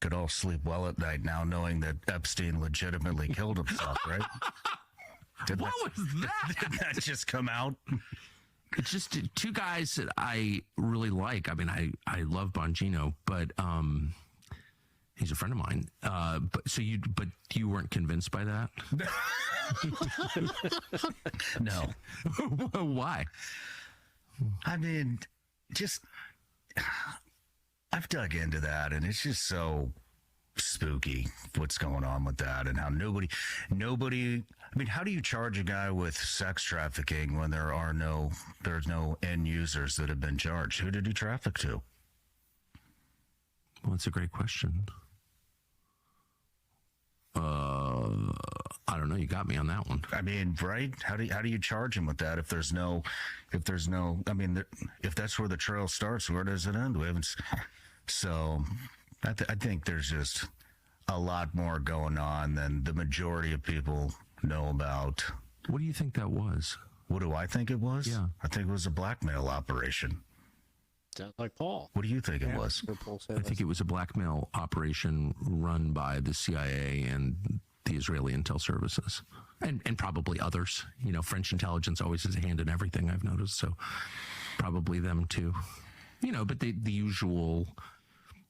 could all sleep well at night now knowing that Epstein legitimately killed himself, right? What was that? Did that just come out? It's just two guys that I really like. I mean, I love Bongino, but he's a friend of mine. But you weren't convinced by that? No. Why? I mean, just I've dug into that, and it's just so spooky what's going on with that, and how nobody. I mean, how do you charge a guy with sex trafficking when there's no end users that have been charged? Who did he traffic to? Well, that's a great question. I don't know. You got me on that one. I mean, right? How do you charge him with that if there's no? I mean, if that's where the trail starts, where does it end? We haven't. So, I think there's just a lot more going on than the majority of people know about. What do you think that was? What do I think it was? Yeah, I think it was a blackmail operation. Sounds like Paul. What do you think it was? I think it was a blackmail operation run by the CIA and the Israeli intel services, and probably others. You know, French intelligence always has a hand in everything, I've noticed, so probably them too. You know, but the usual,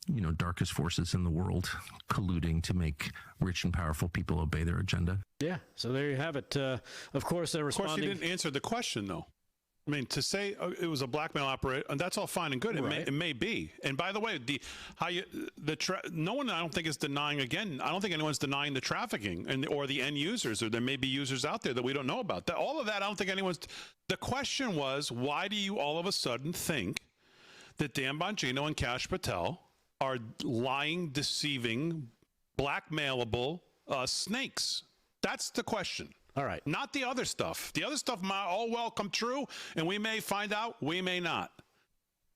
you know, darkest forces in the world colluding to make rich and powerful people obey their agenda. Yeah, so there you have it. Of course, they're responding. Of course, you didn't answer the question, though. I mean, to say it was a blackmail operation, and that's all fine and good. It may be. And by the way, no one, I don't think, is denying. Again, I don't think anyone's denying the trafficking or the end users, or there may be users out there that we don't know about. All of that, I don't think anyone's. The question was, why do you all of a sudden think that Dan Bongino and Kash Patel are lying, deceiving, blackmailable snakes? That's the question. All right. Not the other stuff. The other stuff might all well come true, and we may find out, we may not.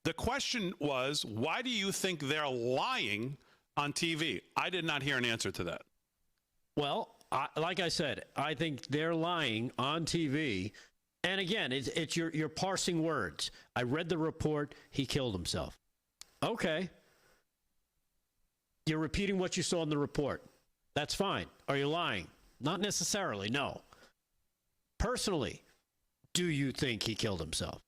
The question was, why do you think they're lying on TV? I did not hear an answer to that. Well, like I said, I think they're lying on TV. And again, it's you're parsing words. I read the report. He killed himself. Okay. You're repeating what you saw in the report. That's fine. Are you lying? Not necessarily, no. Personally, do you think he killed himself?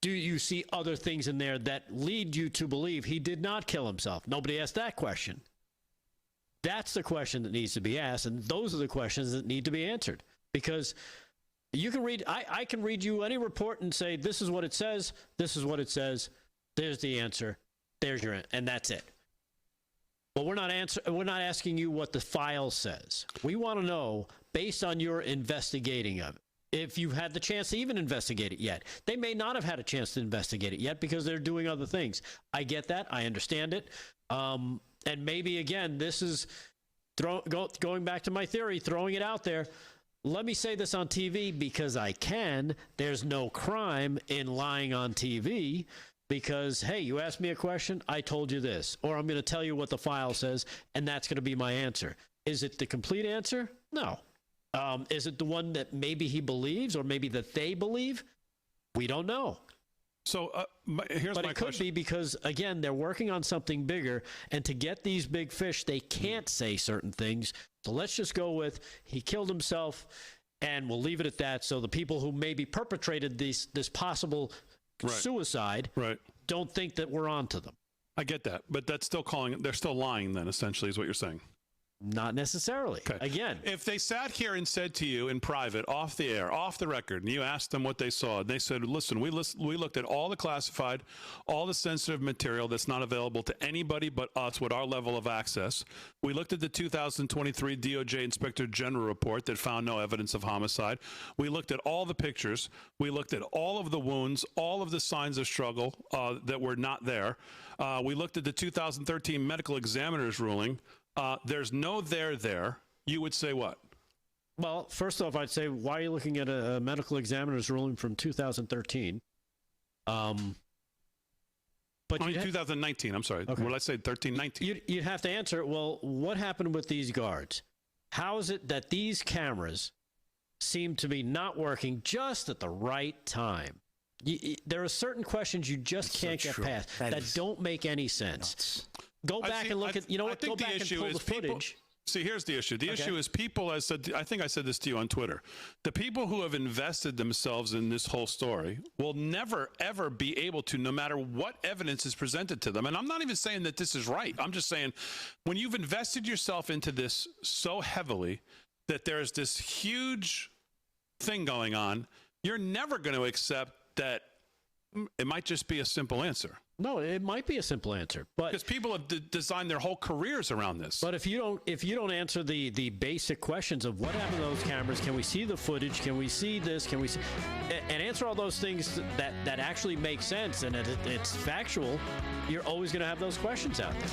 Do you see other things in there that lead you to believe he did not kill himself? Nobody asked that question. That's the question that needs to be asked, and those are the questions that need to be answered. Because you can read, I can read you any report and say, this is what it says, this is what it says, there's the answer, there's your, and that's it. But we're not asking you what the file says. We want to know, based on your investigating of it, if you've had the chance to even investigate it yet. They may not have had a chance to investigate it yet because they're doing other things. I get that. I understand it. And maybe, again, this is going back to my theory, throwing it out there. Let me say this on TV because I can. There's no crime in lying on TV. Because, hey, you asked me a question, I told you this. Or I'm going to tell you what the file says, and that's going to be my answer. Is it the complete answer? No. Is it the one that maybe he believes or maybe that they believe? We don't know. So here's my question. But it could be because, again, they're working on something bigger, and to get these big fish, they can't say certain things. So let's just go with he killed himself, and we'll leave it at that. So the people who maybe perpetrated this possible suicide don't think that we're on to them. I get that, but that's still they're still lying then, essentially, is what you're saying. Not necessarily. Okay. Again, if they sat here and said to you in private, off the air, off the record, and you asked them what they saw, and they said, listen, we looked at all the classified, all the sensitive material that's not available to anybody but us with our level of access. We looked at the 2023 DOJ Inspector General report that found no evidence of homicide. We looked at all the pictures. We looked at all of the wounds, all of the signs of struggle that were not there. We looked at the 2013 medical examiner's ruling. There's no there. You would say what? Well, first off, I'd say, why are you looking at a medical examiner's ruling from 2013? But 2019, I'm sorry. Okay. What did I say, 13, 19? You'd have to answer, well, what happened with these guards? How is it that these cameras seem to be not working just at the right time? There are certain questions you just can't get past that don't make any sense. Go back and look at, you know what? Go back and pull the footage. See, here's the issue. The issue is people, I think I said this to you on Twitter. The people who have invested themselves in this whole story will never, ever be able to, no matter what evidence is presented to them. And I'm not even saying that this is right. I'm just saying when you've invested yourself into this so heavily that there's this huge thing going on, you're never going to accept that it might just be a simple answer. No, it might be a simple answer, but because people have designed their whole careers around this. But if you don't answer the basic questions of what happened to those cameras, can we see the footage? Can we see this? Can we see, and answer all those things that actually make sense and it's factual, you're always going to have those questions out there.